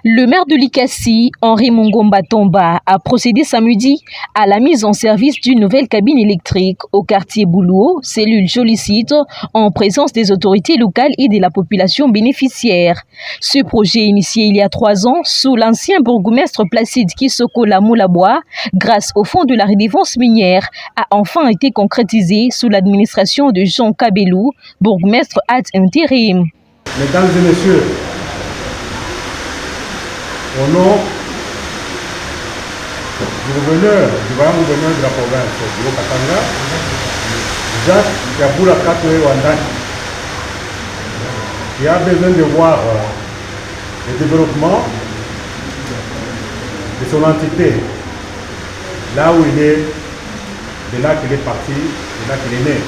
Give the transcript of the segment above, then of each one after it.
Le maire de Likasi, Henri Mongomba Tomba, a procédé samedi à la mise en service d'une nouvelle cabine électrique au quartier Boulouo, cellule Jolicite, en présence des autorités locales et de la population bénéficiaire. Ce projet, initié il y a 3 ans sous l'ancien bourgmestre Placide Kissoko Lamoulabois, grâce au fonds de la redevance minière, a enfin été concrétisé sous l'administration de Jean Kabelou, bourgmestre ad intérim. Mesdames et messieurs, au nom du vaillant gouverneur de la province, du Katanga, Jacques Yaboula Katoé Wandani, qui a besoin de voir le développement de son entité, là où il est, de là qu'il est parti, de là qu'il est né.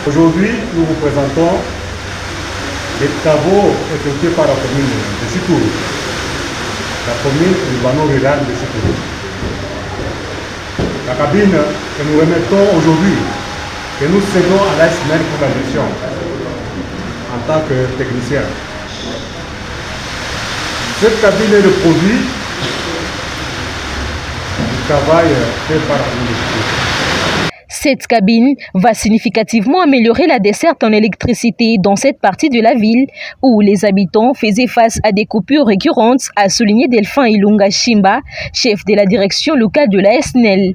Aujourd'hui, nous vous présentons les travaux effectués par la commune de Chitourou, la commune urbano-rurale de Chitourou. La cabine que nous remettons aujourd'hui, que nous cédons à l'ASNEL pour la gestion en tant que technicien. Cette cabine est le produit du travail fait par la municipalité. Cette cabine va significativement améliorer la desserte en électricité dans cette partie de la ville où les habitants faisaient face à des coupures récurrentes, a souligné Delphin Ilunga Shimba, chef de la direction locale de la SNEL.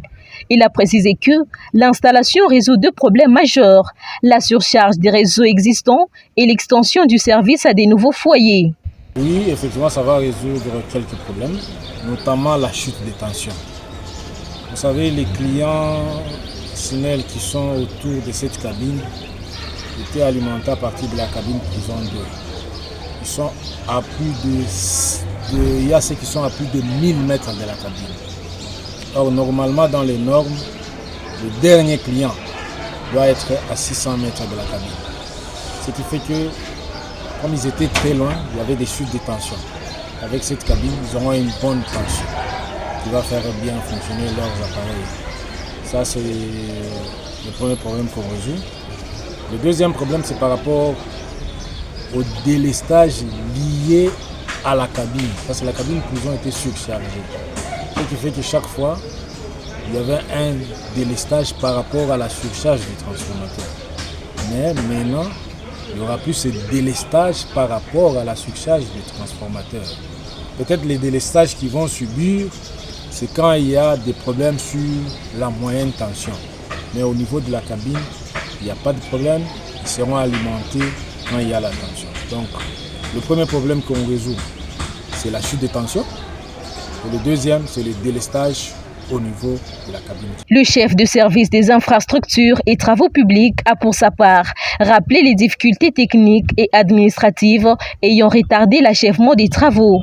Il a précisé que l'installation résout 2 problèmes majeurs, la surcharge des réseaux existants et l'extension du service à des nouveaux foyers. Oui, effectivement, ça va résoudre quelques problèmes, notamment la chute des tensions. Vous savez, les clients SNEL qui sont autour de cette cabine étaient alimentés à partir de la cabine prison 2. Ils sont à plus de il y a ceux qui sont à plus de 1000 mètres de la cabine. Or, normalement, dans les normes, le dernier client doit être à 600 mètres de la cabine. Ce qui fait que, comme ils étaient très loin, il y avait des chutes de tension. Avec cette cabine, ils auront une bonne tension qui va faire bien fonctionner leurs appareils. Ça, c'est le premier problème qu'on résout. Le deuxième problème, c'est par rapport au délestage lié à la cabine. Parce que la cabine prison était surchargée. Ce qui fait que chaque fois, il y avait un délestage par rapport à la surcharge du transformateur. Mais maintenant, il n'y aura plus ce délestage par rapport à la surcharge du transformateur. Peut-être les délestages qui vont subir, c'est quand il y a des problèmes sur la moyenne tension. Mais au niveau de la cabine, il n'y a pas de problème. Ils seront alimentés quand il y a la tension. Donc, le premier problème qu'on résout, c'est la chute de tension. Et le deuxième, c'est le délestage au niveau de la cabine. Le chef de service des infrastructures et travaux publics a pour sa part rappelé les difficultés techniques et administratives ayant retardé l'achèvement des travaux.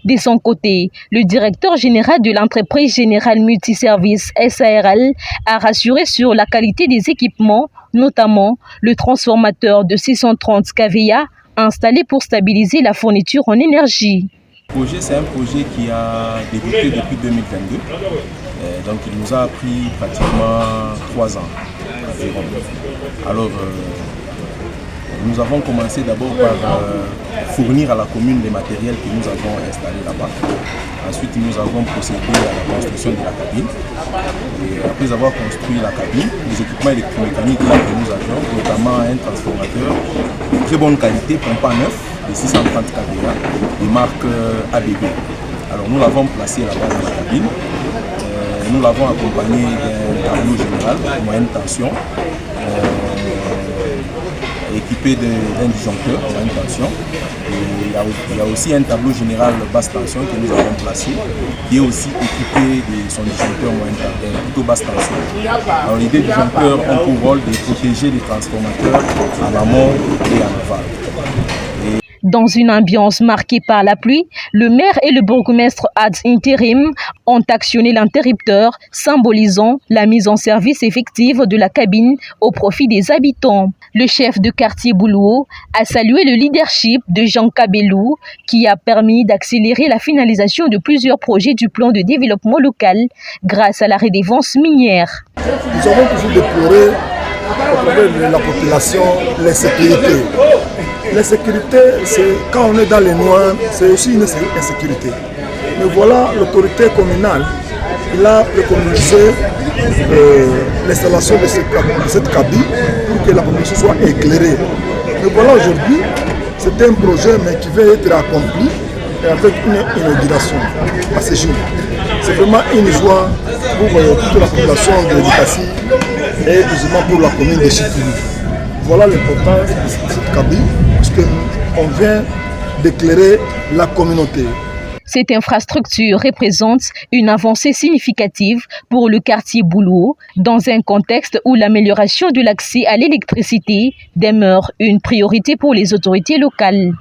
De son côté, le directeur général de l'entreprise générale multiservice SARL a rassuré sur la qualité des équipements, notamment le transformateur de 630 kVA installé pour stabiliser la fourniture en énergie. Le projet, c'est un projet qui a débuté depuis 2022. Donc il nous a pris pratiquement 3 ans environ. Alors nous avons commencé d'abord par fournir à la commune les matériels que nous avons installés là-bas. Ensuite nous avons procédé à la construction de la cabine. Et après avoir construit la cabine, les équipements électromécaniques que nous avions, notamment un transformateur de très bonne qualité, pompant neuf, de 630 kVA, de marque ABB. Alors nous l'avons placé là-bas dans la cabine. Nous l'avons accompagné d'un tableau général, moyenne tension, équipé d'un disjoncteur, moyenne tension. Et il y a aussi un tableau général basse tension que nous avons placé, qui est aussi équipé de son disjoncteur moyenne tension, plutôt basse tension. Alors l'idée du disjoncteur a pour rôle de protéger les transformateurs en amont et en aval. Dans une ambiance marquée par la pluie, le maire et le bourgmestre ad intérim ont actionné l'interrupteur, symbolisant la mise en service effective de la cabine au profit des habitants. Le chef de quartier Boulouo a salué le leadership de Jean Kabelou qui a permis d'accélérer la finalisation de plusieurs projets du plan de développement local grâce à la redevance minière. Nous avons toujours déploré au travers de la population l'insécurité. L'insécurité, c'est quand on est dans les noirs, c'est aussi une insécurité. Mais voilà, l'autorité communale, il a préconisé l'installation de cette cabine pour que la population soit éclairée. Mais voilà, aujourd'hui, c'est un projet mais qui va être accompli avec une inauguration à ce jour. C'est vraiment une joie pour toute la population de Likasi et évidemment pour la commune de Chitourou. Voilà l'importance de cette cabine, parce qu'on vient d'éclairer la communauté. Cette infrastructure représente une avancée significative pour le quartier Boulouo dans un contexte où l'amélioration de l'accès à l'électricité demeure une priorité pour les autorités locales.